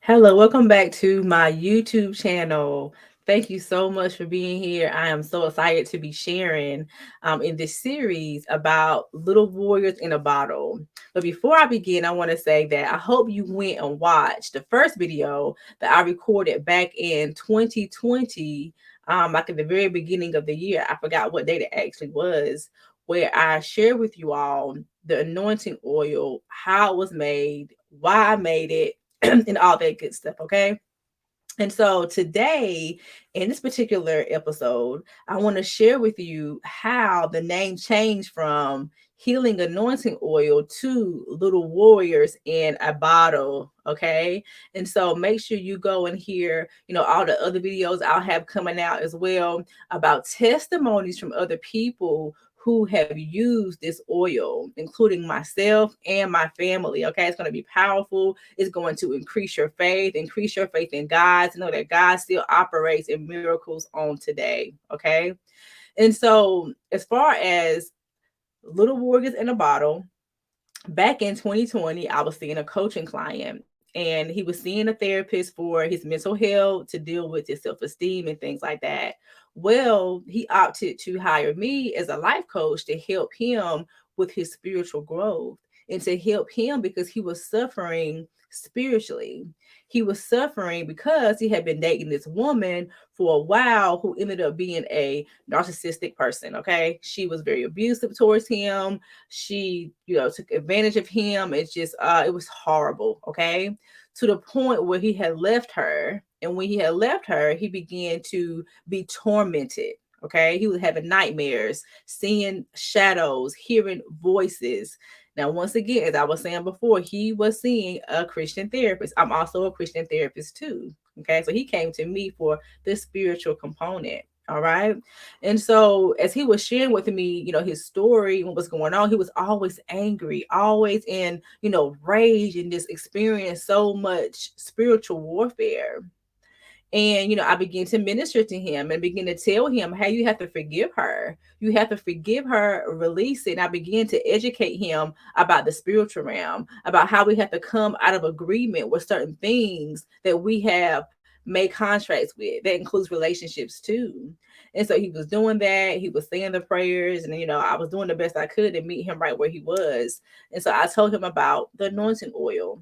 Hello, welcome back to my YouTube channel. Thank you so much for being here. I am so excited to be sharing in this series about little warriors in a bottle. But before I begin, I want to say that I hope you went and watched the first video that I recorded back in 2020, like at the very beginning of the year. I forgot what date it actually was, where I shared with you all the anointing oil, how it was made, why I made it, and all that good stuff. Okay. And so today, in this particular episode, I want to share with you how the name changed from healing anointing oil to little warriors in a bottle. Okay. And so make sure you go and hear, all the other videos I'll have coming out as well about testimonies from other people who have used this oil, including myself and my family. Okay. It's going to be powerful. It's going to increase your faith in God, to know that God still operates in miracles on today. Okay. And so, as far as little warriors in a bottle, back in 2020, I was seeing a coaching client, and he was seeing a therapist for his mental health to deal with his self esteem and things like that. Well, he opted to hire me as a life coach to help him with his spiritual growth and to help him because he was suffering spiritually. He was suffering because he had been dating this woman for a while who ended up being a narcissistic person. Okay. She was very abusive towards him. She, took advantage of him. It's just, it was horrible. Okay. To the point where he had left her. And when he had left her, he began to be tormented. Okay. He was having nightmares, seeing shadows, hearing voices. Now, once again, as I was saying before, he was seeing a Christian therapist. I'm also a Christian therapist too. Okay. So he came to me for the spiritual component. All right. And so as he was sharing with me, his story and what was going on, he was always angry, always in, rage, and just experienced so much spiritual warfare. And, I began to minister to him and begin to tell him, hey, you have to forgive her. You have to forgive her, release it. And I began to educate him about the spiritual realm, about how we have to come out of agreement with certain things that we have made contracts with. That includes relationships too. And so he was doing that. He was saying the prayers, and, I was doing the best I could to meet him right where he was. And so I told him about the anointing oil.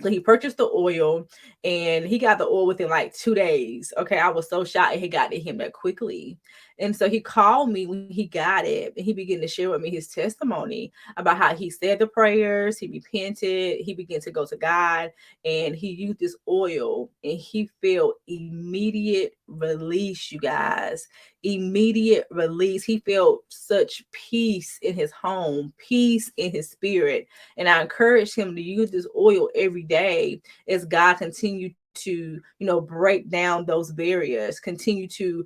So he purchased the oil, and he got the oil within like 2 days. Okay. I was so shocked he got to him that quickly. And so he called me when he got it, and he began to share with me his testimony about how he said the prayers, he repented, he began to go to God, and he used this oil, and he felt immediate release, you guys. Immediate release. He felt such peace in his home, peace in his spirit. And I encouraged him to use this oil every day as God continued to, break down those barriers, continue to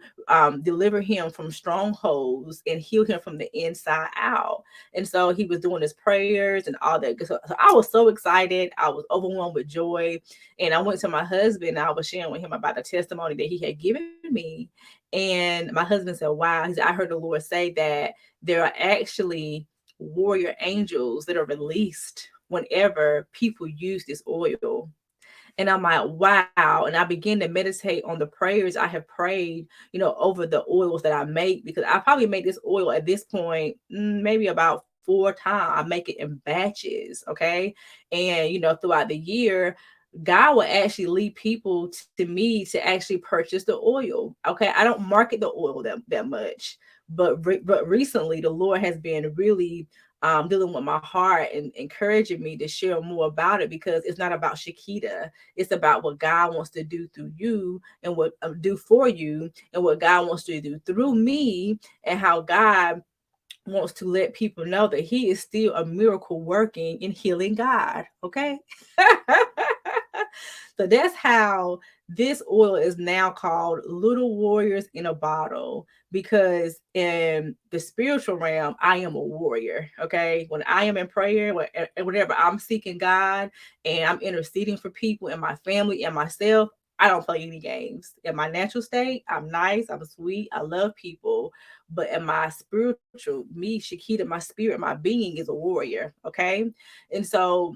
deliver him from strongholds and heal him from the inside out. And so he was doing his prayers and all that. So I was so excited. I was overwhelmed with joy. And I went to my husband and I was sharing with him about the testimony that he had given me. And my husband said, wow, he said, I heard the Lord say that there are actually warrior angels that are released whenever people use this oil. And I'm like, wow. And I begin to meditate on the prayers I have prayed, over the oils that I make, because I probably make this oil at this point, maybe about 4 times. I make it in batches. Okay. And, throughout the year, God will actually lead people to me to actually purchase the oil. Okay. I don't market the oil that much, but recently the Lord has been really dealing with my heart and encouraging me to share more about it, because it's not about Shakita. It's about what God wants to do through you and what do for you, and what God wants to do through me, and how God wants to let people know that he is still a miracle working and healing God. Okay. So that's how this oil is now called Little Warriors in a Bottle, because in the spiritual realm, I am a warrior. Okay. When I am in prayer, whenever I'm seeking God and I'm interceding for people and my family and myself, I don't play any games. In my natural state, I'm nice, I'm sweet, I love people. But in my spiritual, me, Shakita, my spirit, my being is a warrior. Okay. And so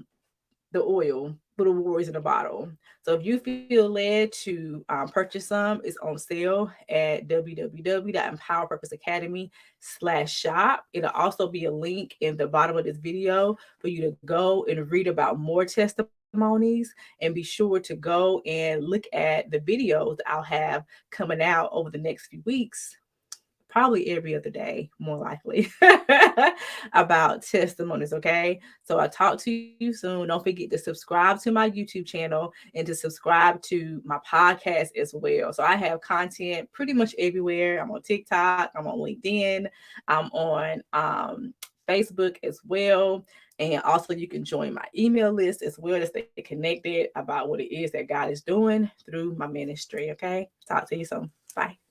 the oil. Little Warriors in a Bottle. So if you feel led to purchase some, it's on sale at www.empowerpurposeacademy/shop. It'll also be a link in the bottom of this video for you to go and read about more testimonies, and be sure to go and look at the videos that I'll have coming out over the next few weeks, probably every other day, more likely, about testimonies. Okay. So I'll talk to you soon. Don't forget to subscribe to my YouTube channel and to subscribe to my podcast as well. So I have content pretty much everywhere. I'm on TikTok, I'm on LinkedIn, I'm on Facebook as well. And also, you can join my email list as well to stay connected about what it is that God is doing through my ministry. Okay. Talk to you soon. Bye.